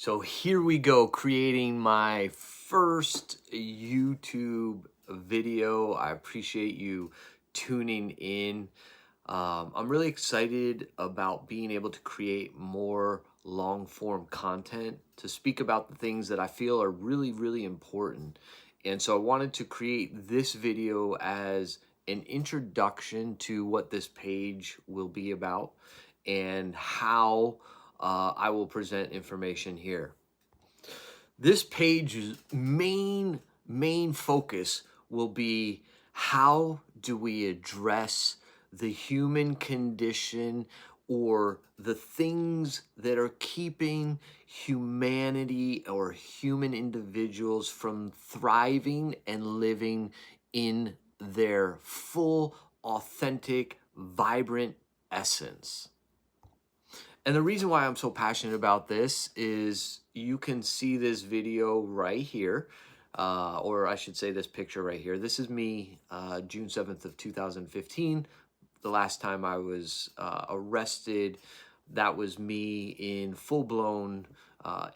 So here we go, creating my first YouTube video. I appreciate you tuning in. I'm really excited about being able to create more long form content to speak about the things that I feel are really, really important. And so I wanted to create this video as an introduction to what this page will be about and how I will present information here. This page's main focus will be how do we address the human condition or the things that are keeping humanity or human individuals from thriving and living in their full, authentic, vibrant essence. And the reason why I'm so passionate about this is you can see this video right here, or I should say this picture right here. This is me, June 7th of 2015. The last time I was arrested, that was me in full-blown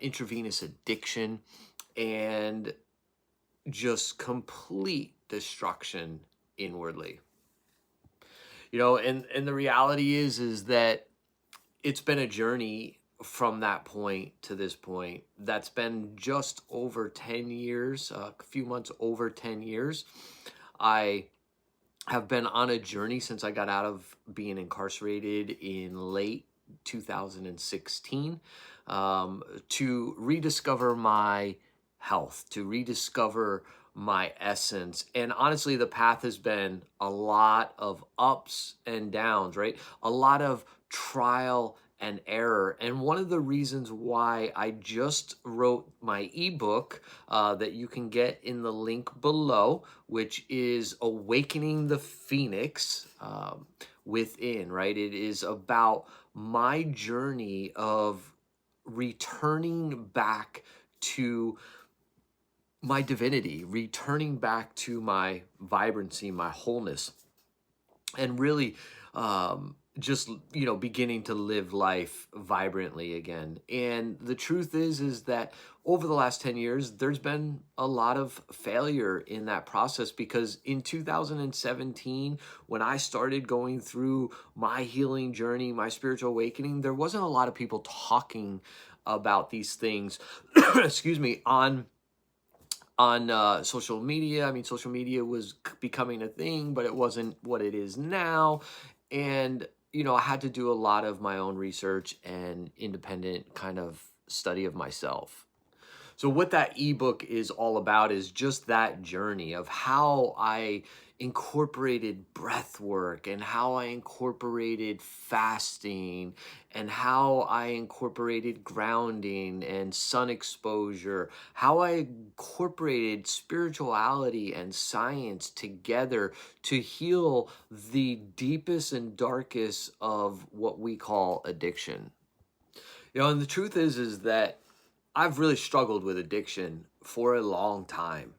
intravenous addiction and just complete destruction inwardly. You know, and the reality is that it's been a journey from that point to this point. That's been just over 10 years, a few months over 10 years. I have been on a journey since I got out of being incarcerated in late 2016 to rediscover my health, to rediscover my essence. And honestly, the path has been a lot of ups and downs, right? A lot of trial and error. And one of the reasons why I just wrote my ebook that you can get in the link below, which is Awakening the Phoenix Within, right? It is about my journey of returning back to my divinity, returning back to my vibrancy, my wholeness, and really just, you know, beginning to live life vibrantly again. And the truth is that over the last 10 years, there's been a lot of failure in that process, because in 2017, when I started going through my healing journey, my spiritual awakening, there wasn't a lot of people talking about these things, excuse me, on social media. I mean, social media was becoming a thing, but it wasn't what it is now. And, you know, I had to do a lot of my own research and independent kind of study of myself. So what that ebook is all about is just that journey of how I incorporated breath work and how I incorporated fasting and how I incorporated grounding and sun exposure, how I incorporated spirituality and science together to heal the deepest and darkest of what we call addiction. You know, and the truth is that I've really struggled with addiction for a long time.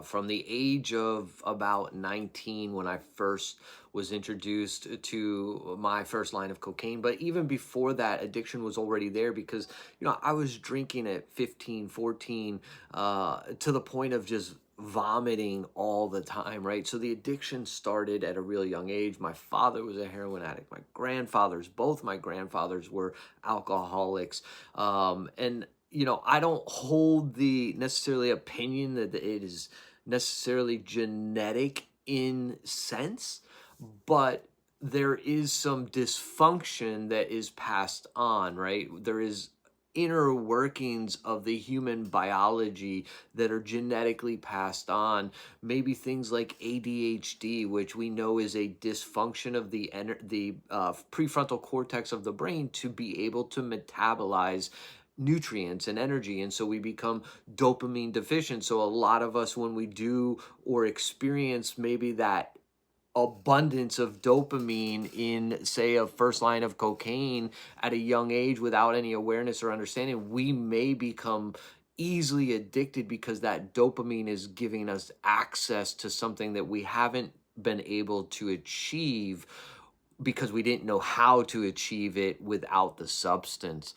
From the age of about 19 when I first was introduced to my first line of cocaine. But even before that, addiction was already there because, you know, I was drinking at 15, 14 to the point of just vomiting all the time, right? So the addiction started at a real young age. My father was a heroin addict. Both my grandfathers were alcoholics. And you know, I don't hold the necessarily opinion that it is necessarily genetic in sense, but there is some dysfunction that is passed on, right? There is inner workings of the human biology that are genetically passed on. Maybe things like ADHD, which we know is a dysfunction of the prefrontal cortex of the brain to be able to metabolize nutrients and energy, and so we become dopamine deficient. So a lot of us, when we do or experience maybe that abundance of dopamine in, say, a first line of cocaine at a young age without any awareness or understanding, we may become easily addicted because that dopamine is giving us access to something that we haven't been able to achieve because we didn't know how to achieve it without the substance.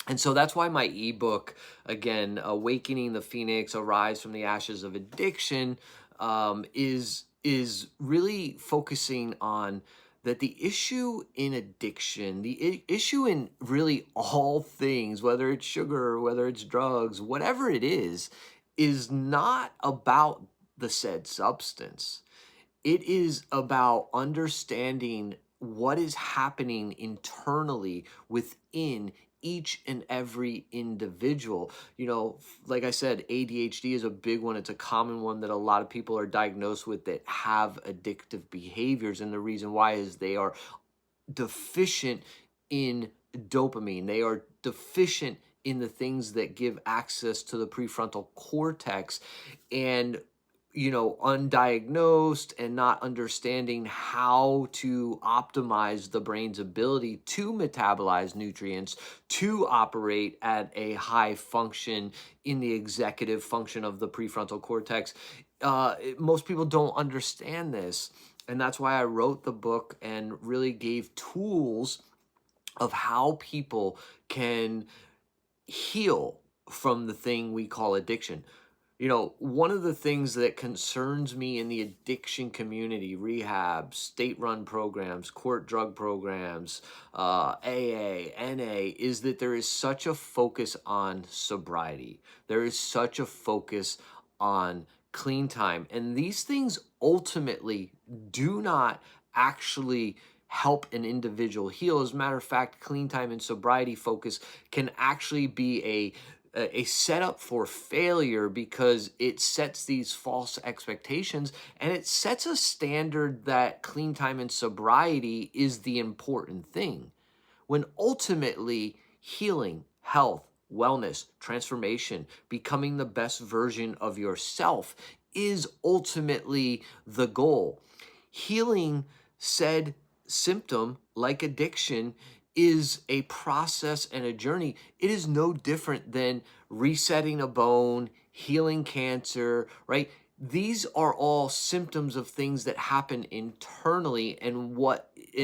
And so that's why my ebook, again, Awakening the Phoenix, Arise from the Ashes of Addiction, is really focusing on that the issue in addiction, the issue in really all things, whether it's sugar, whether it's drugs, whatever it is not about the said substance. It is about understanding what is happening internally within each and every individual. Like I said, ADHD is a big one. It's a common one that a lot of people are diagnosed with that have addictive behaviors. And the reason why is they are deficient in dopamine. They are deficient in the things that give access to the prefrontal cortex. And undiagnosed and not understanding how to optimize the brain's ability to metabolize nutrients, to operate at a high function in the executive function of the prefrontal cortex. Most people don't understand this. And that's why I wrote the book and really gave tools of how people can heal from the thing we call addiction. One of the things that concerns me in the addiction community, rehab, state-run programs, court drug programs, AA, NA, is that there is such a focus on sobriety. There is such a focus on clean time. And these things ultimately do not actually help an individual heal. As a matter of fact, clean time and sobriety focus can actually be a setup for failure, because it sets these false expectations and it sets a standard that clean time and sobriety is the important thing, when ultimately healing, health, wellness, transformation, becoming the best version of yourself is ultimately the goal. Healing said symptom, like addiction, is a process and a journey. It is no different than resetting a bone, healing cancer, right? These are all symptoms of things that happen internally. And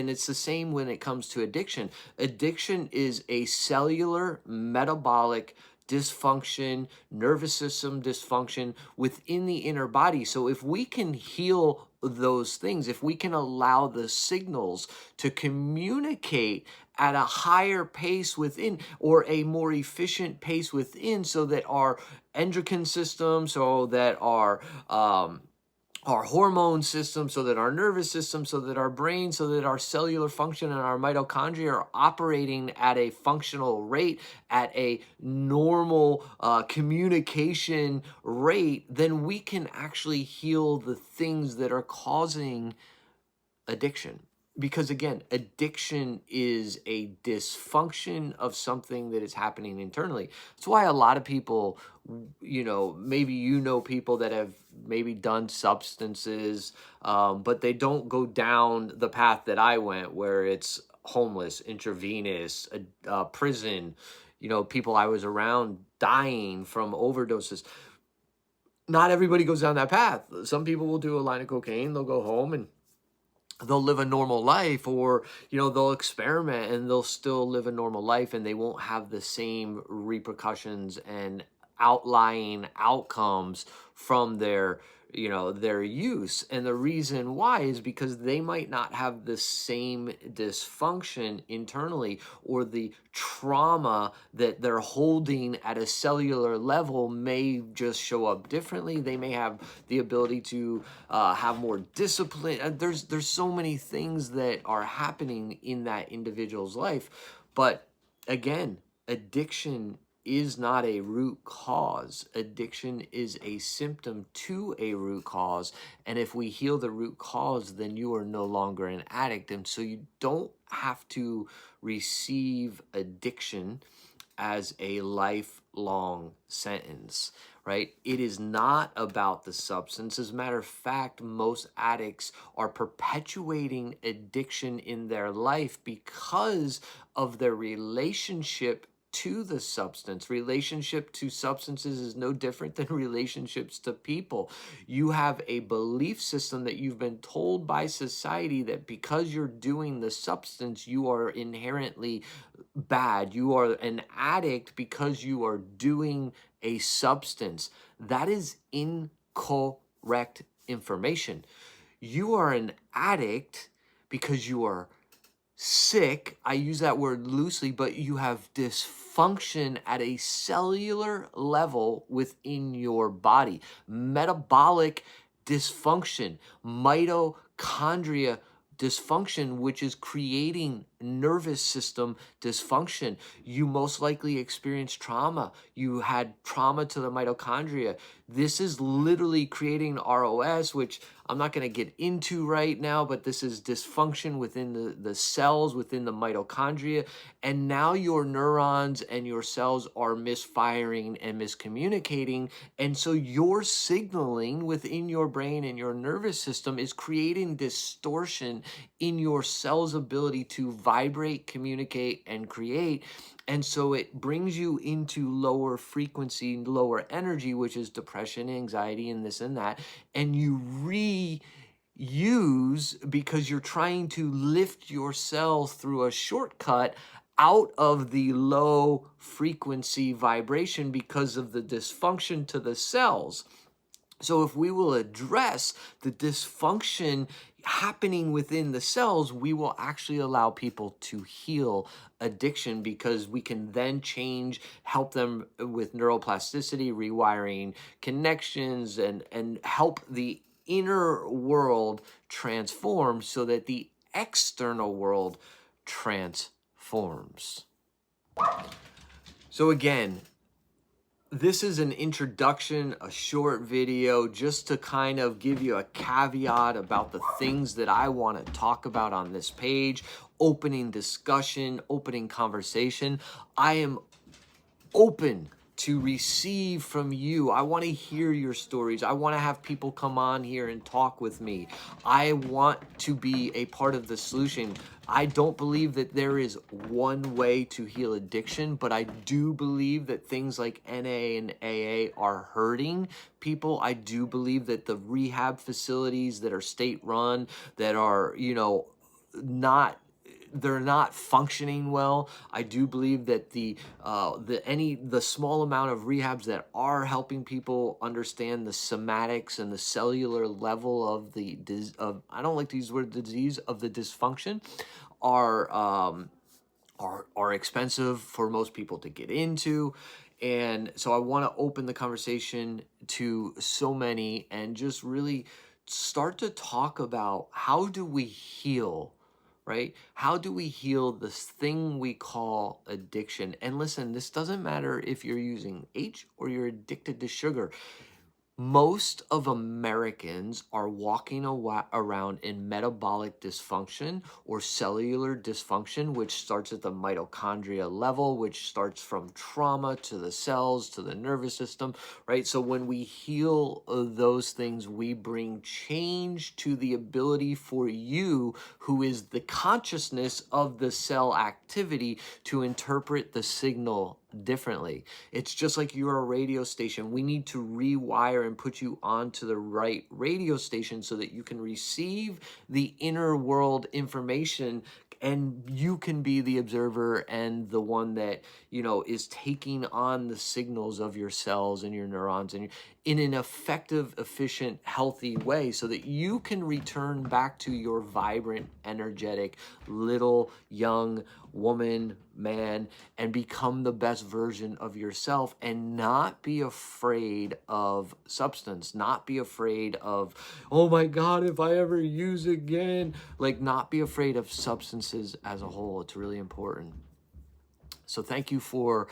it's the same when it comes to addiction. Addiction is a cellular metabolic dysfunction, nervous system dysfunction within the inner body. So if we can heal those things, if we can allow the signals to communicate at a higher pace within, or a more efficient pace within, so that our endocrine system, so that our hormone system, so that our nervous system, so that our brain, so that our cellular function and our mitochondria are operating at a functional rate, at a normal communication rate, then we can actually heal the things that are causing addiction. Because again, addiction is a dysfunction of something that is happening internally. That's why a lot of people, maybe people that have maybe done substances, but they don't go down the path that I went, where it's homeless, intravenous, prison, people I was around dying from overdoses. Not everybody goes down that path. Some people will do a line of cocaine, they'll go home and they'll live a normal life, or they'll experiment and they'll still live a normal life, and they won't have the same repercussions and outlying outcomes from their use. And the reason why is because they might not have the same dysfunction internally, or the trauma that they're holding at a cellular level may just show up differently. They may have the ability to have more discipline. There's so many things that are happening in that individual's life. But again, addiction is not a root cause. Addiction is a symptom to a root cause. And if we heal the root cause, then you are no longer an addict. And so you don't have to receive addiction as a lifelong sentence, right? It is not about the substance. As a matter of fact, most addicts are perpetuating addiction in their life because of their relationship to the substance. Relationship to substances is no different than relationships to people. You have a belief system that you've been told by society that because you're doing the substance, you are inherently bad. You are an addict because you are doing a substance. That is incorrect information. You are an addict because you are sick. I use that word loosely, but you have dysfunction at a cellular level within your body. Metabolic dysfunction, mitochondria dysfunction, which is creating nervous system dysfunction. You most likely experienced trauma. You had trauma to the mitochondria. This is literally creating ROS, which I'm not going to get into right now, but this is dysfunction within the cells, within the mitochondria. And now your neurons and your cells are misfiring and miscommunicating. And so your signaling within your brain and your nervous system is creating distortion in your cell's ability to vibrate, communicate, and create. And so it brings you into lower frequency, lower energy, which is depression, anxiety, and this and that. And you reuse because you're trying to lift your cells through a shortcut out of the low frequency vibration because of the dysfunction to the cells. So if we will address the dysfunction happening within the cells, we will actually allow people to heal addiction because we can then help them with neuroplasticity, rewiring connections, and help the inner world transform so that the external world transforms. So again, this is an introduction, a short video, just to kind of give you a caveat about the things that I want to talk about on this page, opening discussion, opening conversation. I am open to receive from you. I want to hear your stories. I want to have people come on here and talk with me. I want to be a part of the solution. I don't believe that there is one way to heal addiction, but I do believe that things like NA and AA are hurting people. I do believe that the rehab facilities that are state run, that are, they're not functioning well. I do believe that the small amount of rehabs that are helping people understand the somatics and the cellular level of I don't like to use the word disease, of the dysfunction, are expensive for most people to get into. And so I want to open the conversation to so many and just really start to talk about how do we heal, right? How do we heal this thing we call addiction? And listen, this doesn't matter if you're using H or you're addicted to sugar. Most of Americans are walking around in metabolic dysfunction or cellular dysfunction, which starts at the mitochondria level, which starts from trauma to the cells, to the nervous system, right? So when we heal those things, we bring change to the ability for you, who is the consciousness of the cell activity, to interpret the signal differently. It's just like you're a radio station. We need to rewire and put you onto the right radio station so that you can receive the inner world information and you can be the observer and the one that, is taking on the signals of your cells and your neurons and in an effective, efficient, healthy way so that you can return back to your vibrant, energetic, little, young woman, man, and become the best version of yourself and not be afraid of substance, not be afraid of, oh my God, if I ever use again, not be afraid of substances as a whole. It's really important. So thank you for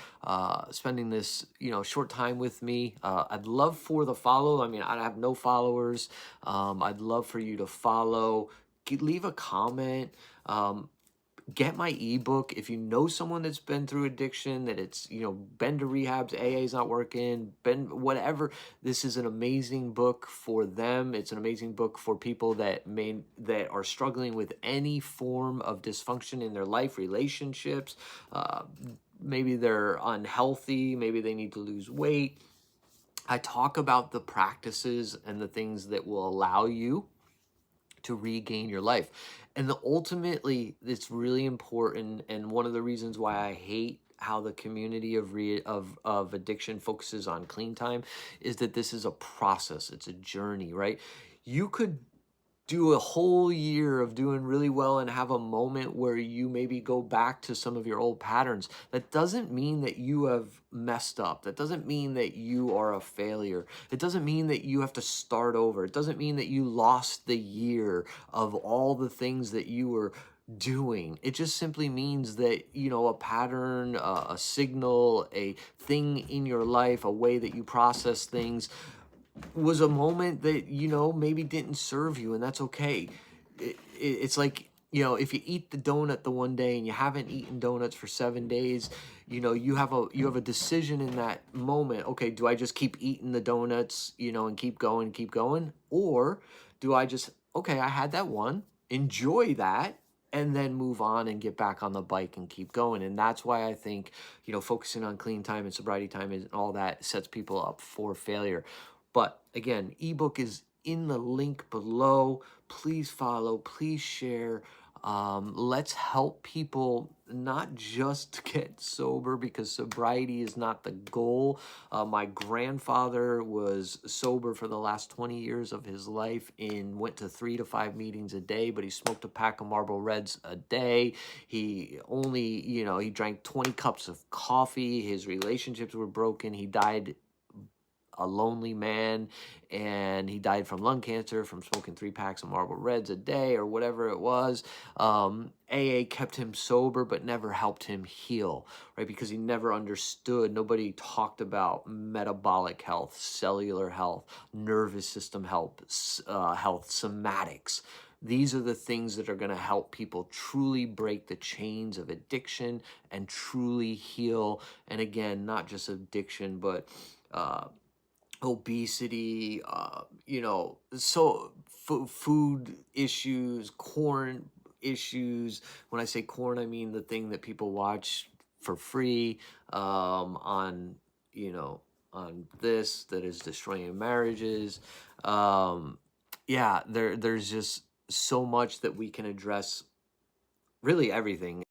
spending this, short time with me. I'd love for the follow. I mean, I have no followers. I'd love for you to follow, leave a comment. Get my ebook. If you know someone that's been through addiction, that it's, been to rehabs, AA is not working, whatever, this is an amazing book for them. It's an amazing book for people that are struggling with any form of dysfunction in their life, relationships, maybe they're unhealthy, maybe they need to lose weight. I talk about the practices and the things that will allow you to regain your life. And ultimately, it's really important. And one of the reasons why I hate how the community of addiction focuses on clean time is that this is a process. It's a journey, right? You could do a whole year of doing really well and have a moment where you maybe go back to some of your old patterns. That doesn't mean that you have messed up. That doesn't mean that you are a failure. It doesn't mean that you have to start over. It doesn't mean that you lost the year of all the things that you were doing. It just simply means that, a pattern, a signal, a thing in your life, a way that you process things was a moment that maybe didn't serve you, and that's okay. It's like, if you eat the donut the one day and you haven't eaten donuts for 7 days, you have a decision in that moment. Okay, do I just keep eating the donuts, and keep going, or do I just, okay, I had that one, enjoy that, and then move on and get back on the bike and keep going. And that's why I think, focusing on clean time and sobriety time and all that sets people up for failure. But again, ebook is in the link below. Please follow, please share. Let's help people not just get sober, because sobriety is not the goal. My grandfather was sober for the last 20 years of his life and went to 3 to 5 meetings a day, but he smoked a pack of Marlboro Reds a day. He only, he drank 20 cups of coffee. His relationships were broken. He died a lonely man, and he died from lung cancer from smoking 3 packs of Marlboro Reds a day or whatever it was. AA kept him sober but never helped him heal, right? Because he never understood. Nobody talked about metabolic health, cellular health, nervous system health, somatics. These are the things that are going to help people truly break the chains of addiction and truly heal. And again, not just addiction, but obesity, so food issues, corn issues. When I say corn, I mean the thing that people watch for free, on, on this, that is destroying marriages. Yeah, there's just so much that we can address, really everything.